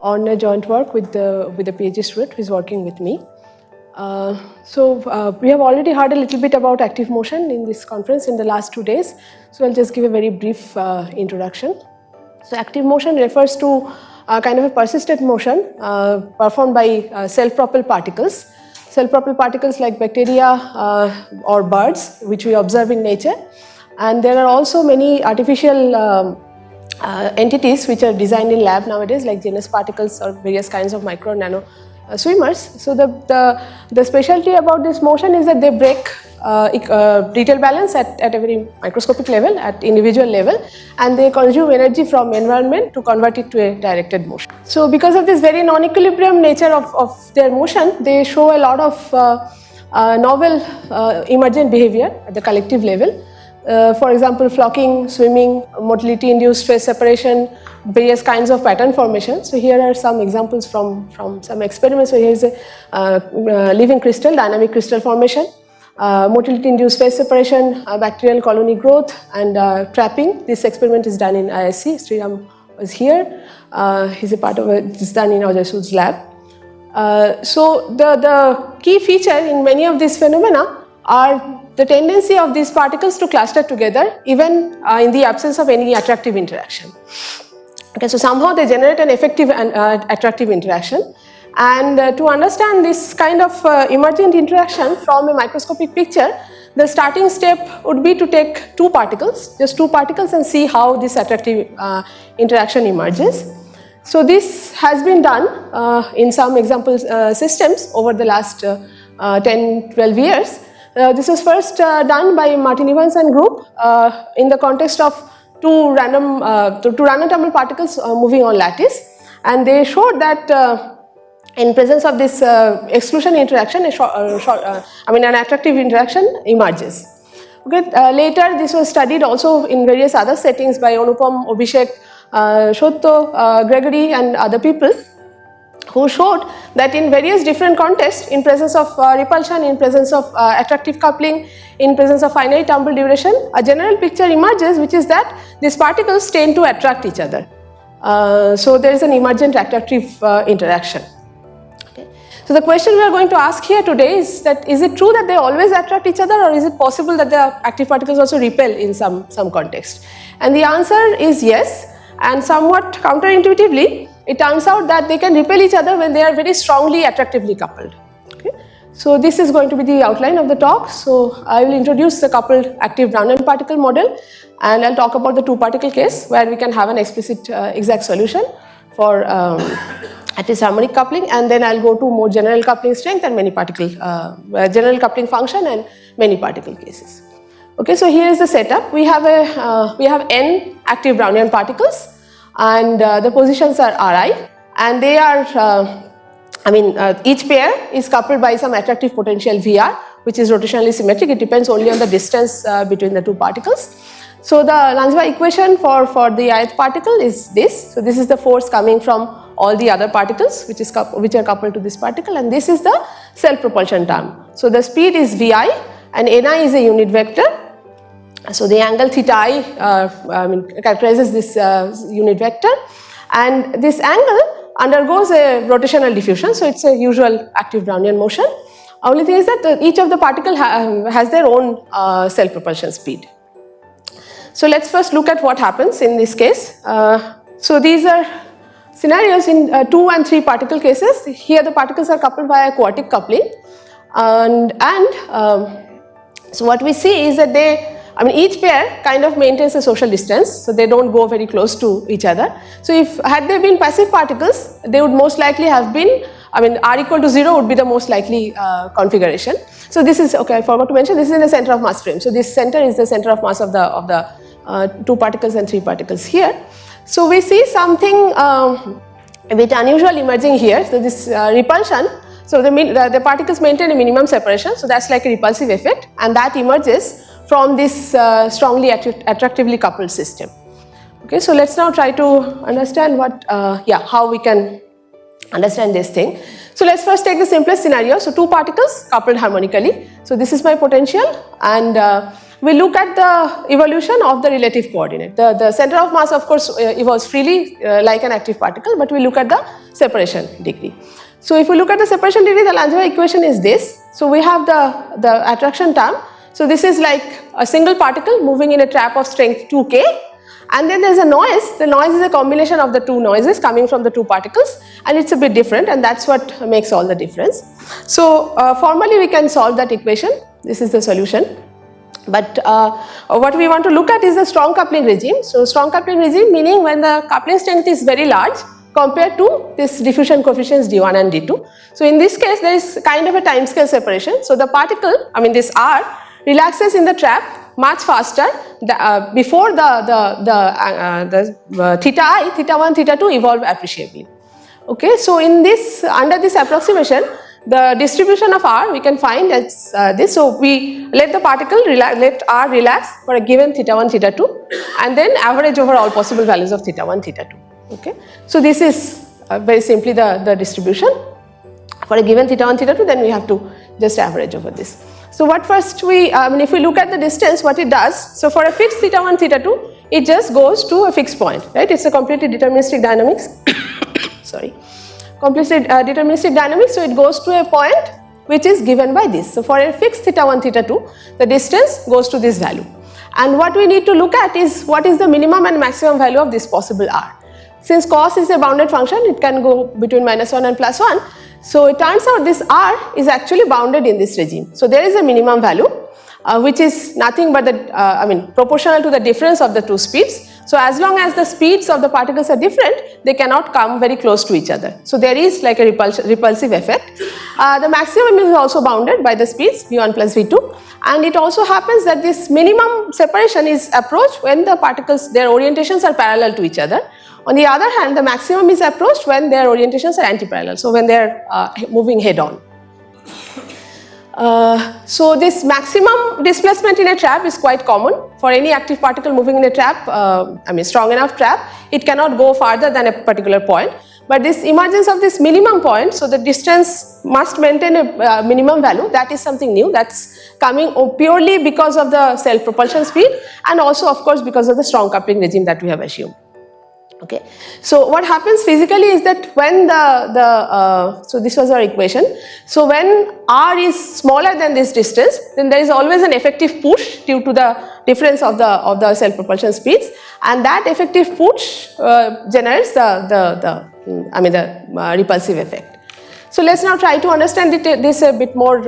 on a joint work with the PhD student who is working with me. We have already heard a little bit about active motion in this conference in the last 2 days. So I'll just give a very brief introduction. So active motion refers to kind of a persistent motion performed by self-propelled particles. Self-propelled particles like bacteria or birds, which we observe in nature. And there are also many artificial entities which are designed in lab nowadays, like genus particles or various kinds of micro and nano swimmers. So the specialty about this motion is that they break detail balance at a very microscopic level, at individual level, and they consume energy from environment to convert it to a directed motion. So because of this very non-equilibrium nature of their motion, they show a lot of novel emergent behavior at the collective level. For example, flocking, swimming, motility-induced phase separation, various kinds of pattern formation. So here are some examples from some experiments. So here is a living crystal, dynamic crystal formation, motility-induced phase separation, bacterial colony growth, and trapping. This experiment is done in ISC. Sriram was here. He's a part of it. It's done in Ajay Sood's lab. So the key feature in many of these phenomena are the tendency of these particles to cluster together even in the absence of any attractive interaction. Okay, so somehow they generate an effective and attractive interaction, and to understand this kind of emergent interaction from a microscopic picture, the starting step would be to take just two particles and see how this attractive interaction emerges. So this has been done in some example systems over the last 10-12 years. This was first done by Martin Evans and group in the context of two random terminal particles moving on lattice, and they showed that in presence of this exclusion interaction, an attractive interaction emerges. Okay. Later, this was studied also in various other settings by Anupam, Abhishek, Shotto, Gregory, and other people, who showed that in various different contexts, in presence of repulsion, in presence of attractive coupling, in presence of finite tumble duration, a general picture emerges, which is that these particles tend to attract each other. So there is an emergent attractive interaction. Okay. So the question we are going to ask here today is that, is it true that they always attract each other, or is it possible that the active particles also repel in some context? And the answer is yes, and somewhat counterintuitively, it turns out that they can repel each other when they are very strongly attractively coupled. Okay. So this is going to be the outline of the talk. So I will introduce the coupled active Brownian particle model, and I'll talk about the two particle case where we can have an explicit exact solution for at least harmonic coupling, and then I'll go to more general coupling strength and many particle, general coupling function and many particle cases. Okay, so here is the setup. We have n active Brownian particles, and the positions are Ri, and they are, each pair is coupled by some attractive potential Vr, which is rotationally symmetric. It depends only on the distance between the two particles. So the Langevin equation for the ith particle is this. So this is the force coming from all the other particles which are coupled to this particle, and this is the self-propulsion term. So the speed is Vi, and Ni is a unit vector. So the angle theta I characterizes this unit vector, and this angle undergoes a rotational diffusion. So it's a usual active Brownian motion. Only thing is that each of the particle has their own self-propulsion speed. So let's first look at what happens in this case. So these are scenarios in 2 and 3 particle cases. Here the particles are coupled via quartic coupling, and so what we see is that each pair kind of maintains a social distance, so they don't go very close to each other. So had they been passive particles, they would most likely have been, r equal to 0 would be the most likely configuration. So this is, okay, I forgot to mention, this is in the center of mass frame. So this center is the center of mass of the 2 particles and 3 particles here. So we see something a bit unusual emerging here. So this repulsion, so the particles maintain a minimum separation, so that's like a repulsive effect, and that emerges from this strongly attractively coupled system. Okay, so let's now try to understand how we can understand this thing. So let's first take the simplest scenario. So 2 particles coupled harmonically. So this is my potential, and we look at the evolution of the relative coordinate. The center of mass, of course, evolves freely like an active particle, but we look at the separation degree. So if we look at the separation degree, the Langevin equation is this. So we have the attraction term. So this is like a single particle moving in a trap of strength 2K, and then there is a noise. The noise is a combination of the two noises coming from the two particles, and it's a bit different, and that's what makes all the difference. So formally we can solve that equation. This is the solution. But what we want to look at is the strong coupling regime. So strong coupling regime meaning when the coupling strength is very large compared to this diffusion coefficients D1 and D2. So in this case there is kind of a time scale separation. So the particle, I mean this R, relaxes in the trap much faster before the theta I, theta 1, theta 2 evolve appreciably. Okay, so in this, under this approximation, the distribution of R we can find as this. So we let the particle let R relax for a given theta 1, theta 2, and then average over all possible values of theta 1, theta 2. Okay, so this is very simply the distribution for a given theta 1, theta 2. Then we have to just average over this. So what first if we look at the distance, what it does, so for a fixed theta 1, theta 2, it just goes to a fixed point, right? It's a completely deterministic dynamics, sorry, completely deterministic dynamics, so it goes to a point which is given by this. So for a fixed theta 1, theta 2, the distance goes to this value. And what we need to look at is what is the minimum and maximum value of this possible R. Since cos is a bounded function, it can go between -1 and +1. So it turns out this R is actually bounded in this regime. So there is a minimum value which is nothing but the proportional to the difference of the two speeds. So as long as the speeds of the particles are different, they cannot come very close to each other. So there is like a repulsive effect. The maximum is also bounded by the speeds V1 plus V2, and it also happens that this minimum separation is approached when the particles, their orientations are parallel to each other. On the other hand, the maximum is approached when their orientations are anti-parallel, so when they are moving head on. So this maximum displacement in a trap is quite common for any active particle moving in a trap, strong enough trap, it cannot go farther than a particular point. But this emergence of this minimum point, so the distance must maintain a minimum value, that is something new, that's coming purely because of the self-propulsion speed and also of course because of the strong coupling regime that we have assumed. Okay, so what happens physically is that when so this was our equation. So when R is smaller than this distance, then there is always an effective push due to the difference of the self-propulsion speeds, and that effective push generates the repulsive effect. So let's now try to understand this a bit more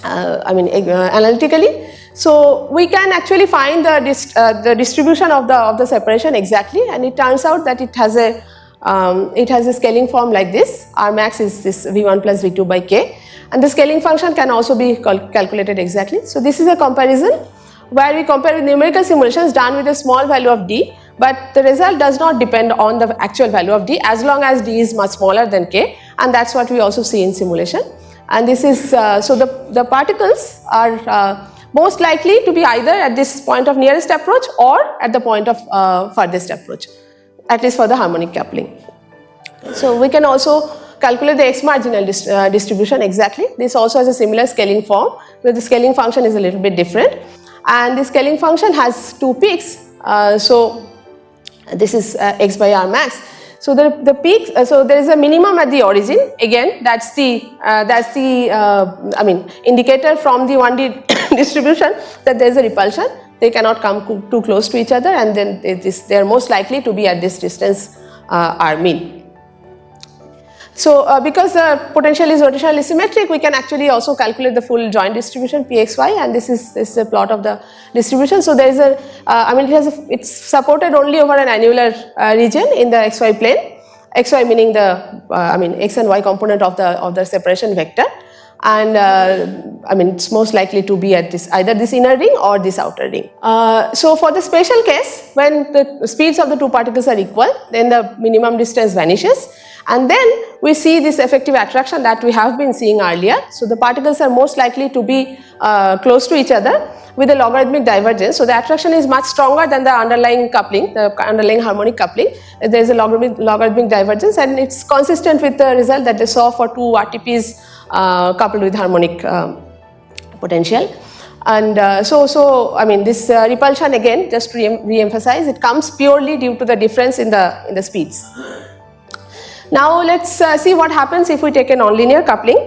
analytically. So we can actually find the distribution of the separation exactly, and it turns out that it has a scaling form like this. R max is this V1 plus V2 by K, and the scaling function can also be calculated exactly. So this is a comparison where we compare with numerical simulations done with a small value of D, but the result does not depend on the actual value of D as long as D is much smaller than K, and that's what we also see in simulation. And this is so the particles are most likely to be either at this point of nearest approach or at the point of furthest approach, at least for the harmonic coupling. So we can also calculate the X marginal distribution exactly. This also has a similar scaling form, but the scaling function is a little bit different, and the scaling function has two peaks. So this is X by R max. So the peak, so there is a minimum at the origin. Again, that's the indicator from the 1D distribution that there is a repulsion. They cannot come too close to each other, and then they are most likely to be at this distance R mean. So because the potential is rotationally symmetric, we can actually also calculate the full joint distribution Pxy, and this is a plot of the distribution. So there is it's supported only over an annular region in the xy plane. Xy meaning the x and y component of the separation vector, and it's most likely to be at either this inner ring or this outer ring. So for the spatial case, when the speeds of the two particles are equal, then the minimum distance vanishes, and then we see this effective attraction that we have been seeing earlier. So the particles are most likely to be close to each other with a logarithmic divergence. So the attraction is much stronger than the underlying coupling, the underlying harmonic coupling. There is a logarithmic divergence, and it's consistent with the result that they saw for two RTPs coupled with harmonic potential. And so I mean, this repulsion, again, just to re-emphasize, it comes purely due to the difference in the speeds. Now let's see what happens if we take a nonlinear coupling.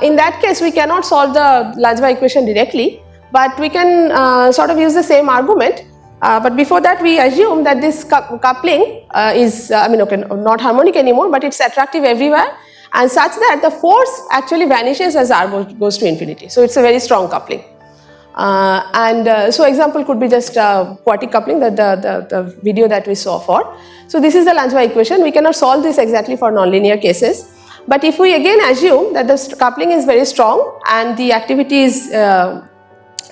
In that case, we cannot solve the Langevin equation directly, but we can sort of use the same argument. But before that, we assume that this coupling is, I mean, okay, not harmonic anymore, but it's attractive everywhere, and such that the force actually vanishes as r goes to infinity. So it's a very strong coupling. So example could be just quartic coupling, the video that we saw for. So this is the Langevin equation. We cannot solve this exactly for nonlinear cases, but if we again assume that the coupling is very strong and the activity is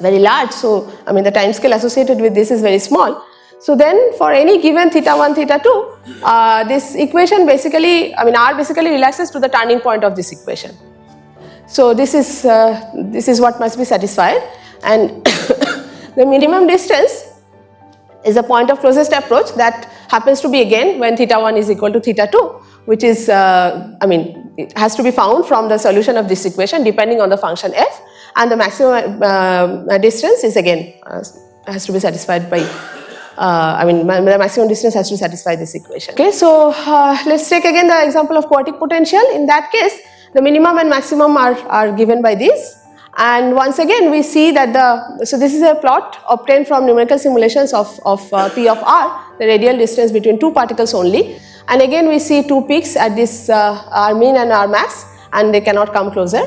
very large, so I mean the time scale associated with this is very small, so then for any given θ1, θ2, this equation basically, I mean r basically relaxes to the turning point of this equation. So this is what must be satisfied, and the minimum distance is a point of closest approach that happens to be again when θ1 is equal to θ2, which is I mean it has to be found from the solution of this equation depending on the function f, and the maximum distance is again has to be satisfied by I mean the maximum distance has to satisfy this equation. Okay, so let's take again the example of quartic potential. In that case, the minimum and maximum are given by this, and once again we see that so this is a plot obtained from numerical simulations of P of r, the radial distance between two particles only, and again we see two peaks at this r mean and r max, and they cannot come closer.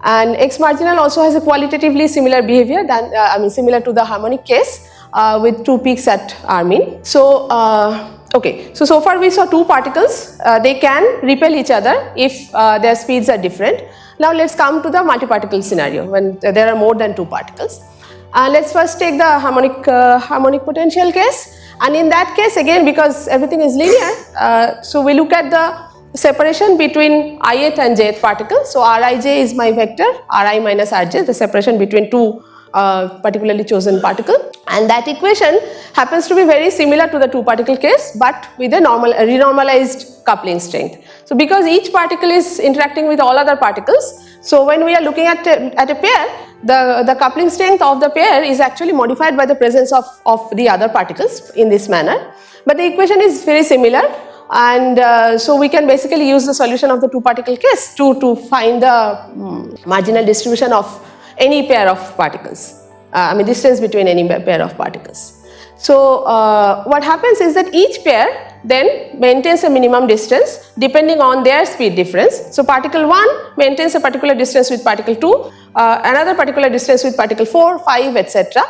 And X marginal also has a qualitatively similar behavior than I mean similar to the harmonic case with two peaks at r mean. So okay, so far we saw two particles, they can repel each other if their speeds are different. Now let's come to the multi-particle scenario when there are more than two particles. Let's first take the harmonic potential case, and in that case again, because everything is linear, so we look at the separation between ith and jth particle. So rij is my vector, ri minus rj, the separation between two particularly chosen particle, and that equation happens to be very similar to the two particle case, but with a renormalized coupling strength. So because each particle is interacting with all other particles, so when we are looking at a pair, the coupling strength of the pair is actually modified by the presence of the other particles in this manner, but the equation is very similar. And so we can basically use the solution of the two particle case to find the marginal distribution of any pair of particles, I mean distance between any pair of particles. So what happens is that each pair then maintains a minimum distance depending on their speed difference. So particle 1 maintains a particular distance with particle 2, another particular distance with particle 4, 5, etc.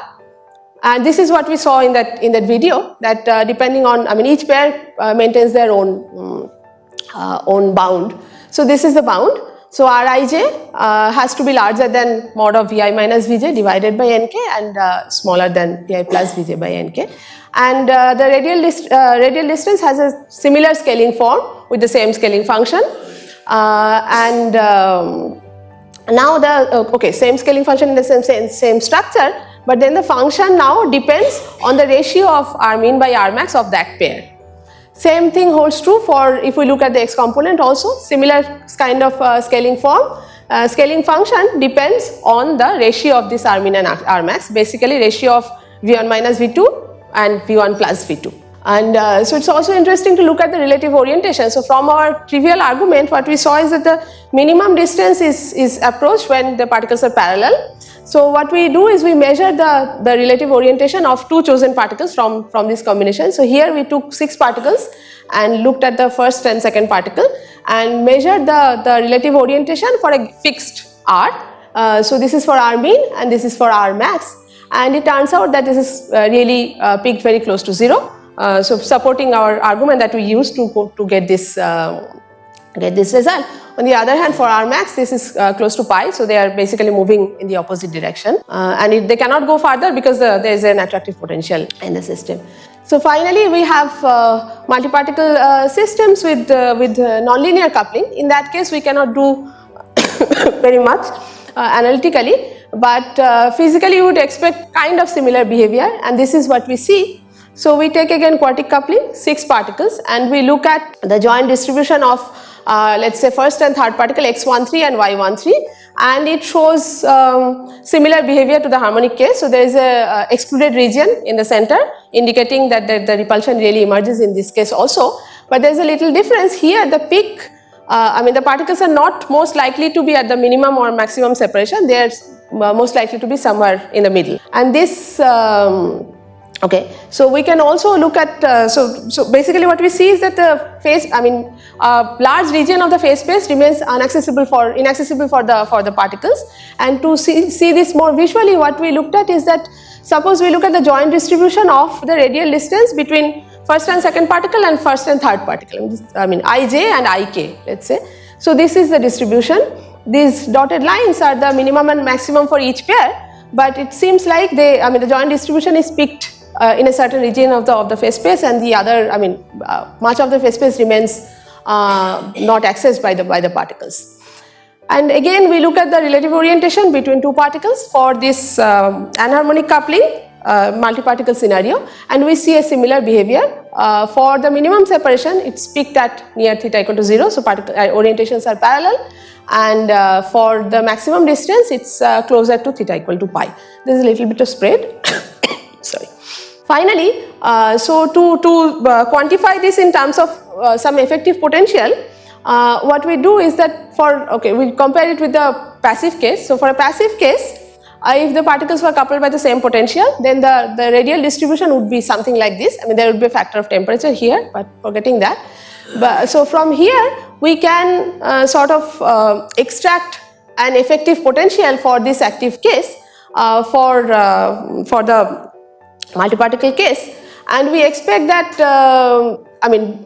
And this is what we saw in that video, that depending on, I mean each pair maintains their own bound. So this is the bound. So Rij has to be larger than mod of Vi minus Vj divided by Nk, and smaller than Vi plus Vj by Nk. And the radial distance has a similar scaling form with the same scaling function. Now the same scaling function in the same structure, but then the function now depends on the ratio of r mean by r max of that pair. Same thing holds true for if we look at the x component also, similar kind of scaling form. Scaling function depends on the ratio of this r mean and r max, basically ratio of v1 minus v2 and v1 plus v2. And so it's also interesting to look at the relative orientation. So from our trivial argument, what we saw is that the minimum distance is approached when the particles are parallel. So what we do is we measure the relative orientation of two chosen particles from this combination. So here we took 6 particles and looked at the first and second particle and measured the relative orientation for a fixed r. So this is for r mean and this is for r max, and it turns out that this is really peaked very close to 0. So supporting our argument that we used to get this result. On the other hand, for R max, this is close to pi, so they are basically moving in the opposite direction, and they cannot go farther because there is an attractive potential in the system. So finally, we have multi-particle systems with nonlinear coupling. In that case, we cannot do very much analytically, but physically you would expect kind of similar behavior, and this is what we see. So we take again quartic coupling, 6 particles, and we look at the joint distribution of let's say first and third particle x13 and y13, and it shows similar behavior to the harmonic case. So there is a excluded region in the center indicating that the repulsion really emerges in this case also. But there is a little difference here. The peak, the particles are not most likely to be at the minimum or maximum separation. They are most likely to be somewhere in the middle. And this okay, so we can also look at, so basically what we see is that the phase, a large region of the phase space remains inaccessible for the particles. And to see this more visually, what we looked at is that, suppose we look at the joint distribution of the radial distance between first and second particle and first and third particle, ij and ik, let's say. So this is the distribution. These dotted lines are the minimum and maximum for each pair, but it seems like the joint distribution is peaked in a certain region of the phase space, and the other, much of the phase space remains not accessed by the particles. And again, we look at the relative orientation between two particles for this anharmonic coupling multi-particle scenario, and we see a similar behavior. For the minimum separation, it's peaked at near theta equal to 0, so particle orientations are parallel, and for the maximum distance, it's closer to theta equal to pi. There's a little bit of spread. Sorry. Finally, so to quantify this in terms of some effective potential, what we do is that we compare it with the passive case. So for a passive case, if the particles were coupled by the same potential, then the radial distribution would be something like this. There would be a factor of temperature here, but forgetting that. So from here, we can extract an effective potential for this active case for the multi-particle case, and we expect that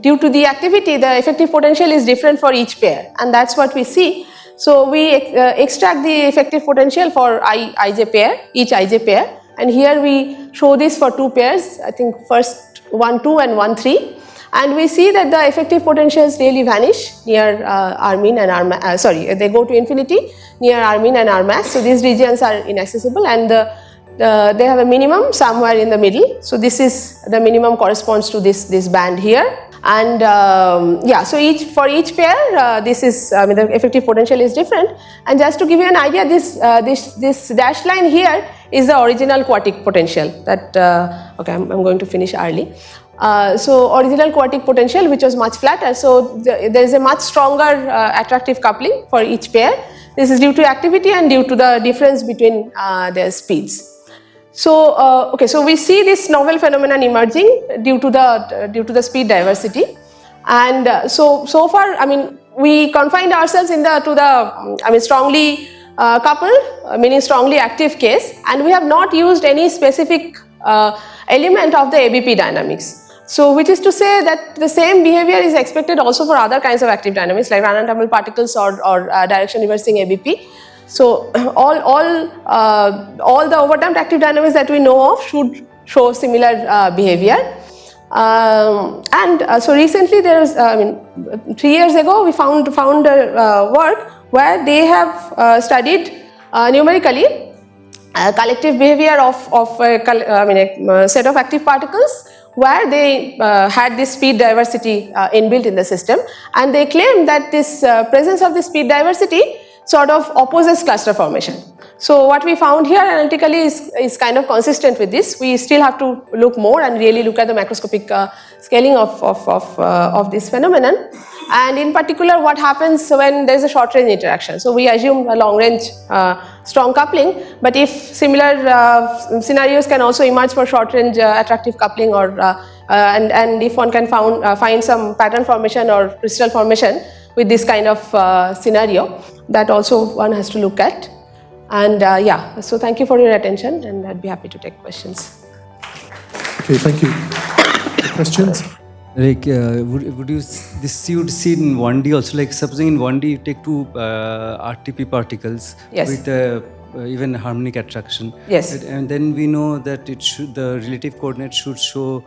due to the activity, the effective potential is different for each pair, and that's what we see. So we extract the effective potential for ij pair, each ij pair, and here we show this for two pairs, I think first 1 2 and 1 3, and we see that the effective potentials really vanish near R min and R max, they go to infinity near R min and R max, so these regions are inaccessible, and they have a minimum somewhere in the middle. So this is the minimum corresponds to this band here, and so for each pair, this is the effective potential is different. And just to give you an idea, this dashed line here is the original quartic potential. That I'm going to finish early. So original quartic potential, which was much flatter. So there is a much stronger attractive coupling for each pair. This is due to activity and due to the difference between their speeds. So so we see this novel phenomenon emerging due to the speed diversity, and so far we confined ourselves to the strongly coupled, meaning strongly active case, and we have not used any specific element of the ABP dynamics. So which is to say that the same behavior is expected also for other kinds of active dynamics like random ensemble particles or direction reversing ABP. So all the overdamped active dynamics that we know of should show similar behavior. So recently there was, 3 years ago we found work where they have studied numerically collective behavior of a set of active particles where they had this speed diversity inbuilt in the system, and they claim that this presence of the speed diversity sort of opposes cluster formation. So what we found here analytically is kind of consistent with this. We still have to look more and really look at the macroscopic scaling of this phenomenon, and in particular what happens when there is a short range interaction. So we assume a long range strong coupling, but if similar scenarios can also emerge for short range attractive coupling, or and if one can find some pattern formation or crystal formation with this kind of scenario, that also one has to look at. And so thank you for your attention, and I'd be happy to take questions. Okay, thank you. Questions? Like, would you see in 1D also, like supposing in 1D you take two RTP particles, yes, with even harmonic attraction, yes, and then we know that the relative coordinate should show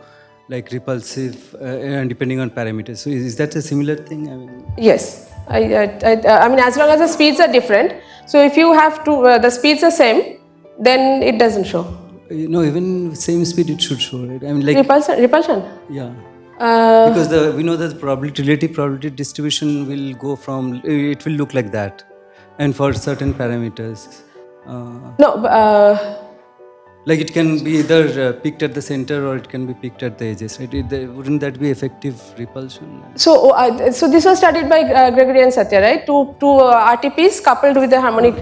like repulsive and depending on parameters. So is that a similar thing? Yes, as long as the speeds are different. So if you have the speeds are same, then it doesn't show. No, even same speed it should show, right? Like repulsion. Yeah. Because we know that relative probability distribution will go from, it will look like that. and for certain parameters. No, Like it can be either picked at the center or it can be picked at the edges, right? Wouldn't that be effective repulsion? so this was studied by Gregory and Satya, right? Two RTPs coupled with the harmonic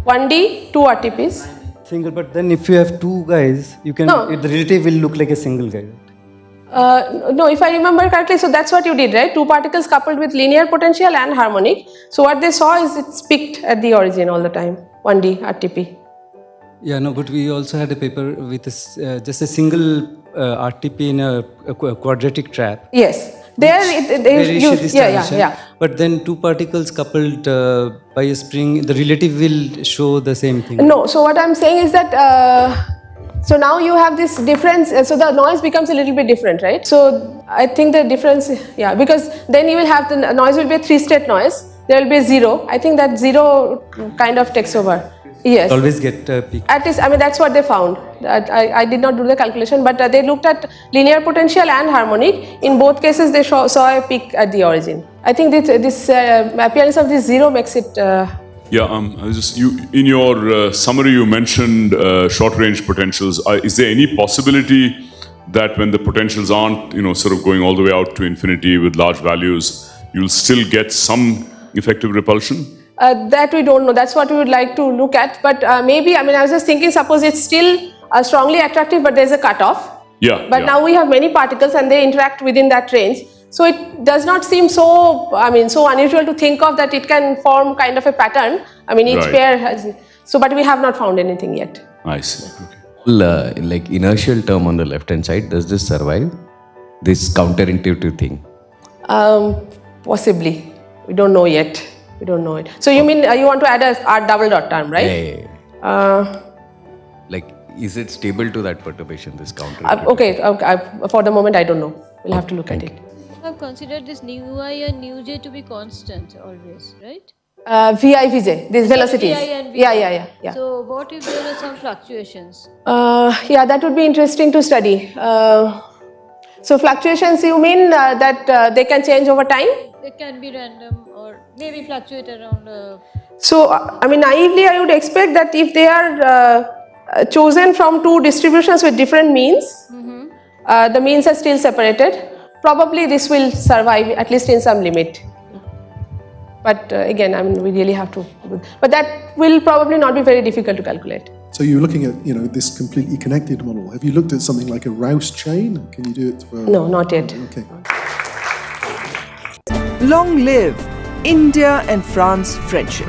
1D, two RTPs. Single, but then if you have two guys, you can No. the relative will look like a single guy. No, if I remember correctly, so that's what you did, right? Two particles coupled with linear potential and harmonic. So what they saw is it's peaked at the origin all the time, 1D RTP. Yeah, no, but we also had a paper with just a single RTP in a quadratic trap. Yes, there they Where you see use, this yeah, transition. yeah. But then two particles coupled by a spring, the relative will show the same thing. No, so what I'm saying is that so now you have this difference, so the noise becomes a little bit different, right? So I think the difference, yeah, because then you will have the noise will be a three-state noise. There will be a zero. I think that zero kind of takes over. Yes. Always get peak. At least, I mean, that's what they found. I did not do the calculation, but they looked at linear potential and harmonic. In both cases, they saw a peak at the origin. I think this appearance of this zero makes it. In your summary, you mentioned short-range potentials. Is there any possibility that when the potentials aren't, sort of going all the way out to infinity with large values, you'll still get some effective repulsion? That we don't know. That's what we would like to look at. But maybe, I mean, I was just thinking, suppose it's still strongly attractive, but there's a cutoff. Yeah. But now we have many particles and they interact within that range. So it does not seem so, so unusual to think of that it can form kind of a pattern. I mean, each Right. pair has, so, but we have not found anything yet. I see. Okay. Like inertial term on the left hand side, does this survive? This counterintuitive thing? Possibly. We don't know yet. We don't know it. So you mean you want to add a R double dot term, right? Yeah. Like, is it stable to that perturbation, this counter? Okay, for the moment I don't know. We'll have to look at it. I've considered this nu I and nu j to be constant always, right? Vi, Vj, these velocities. Vi and Vj. Yeah. So what if there are some fluctuations? Yeah, that would be interesting to study. So fluctuations, you mean that they can change over time? They can be random or maybe fluctuate around. So, I mean, naively, I would expect that if they are chosen from two distributions with different means, the means are still separated, probably this will survive at least in some limit. But again, I mean, we really have to, but that will probably not be very difficult to calculate. So you're looking at, this completely connected model. Have you looked at something like a Rouse chain? Can you do it for... No, not yet. Okay. Long live India and France friendship.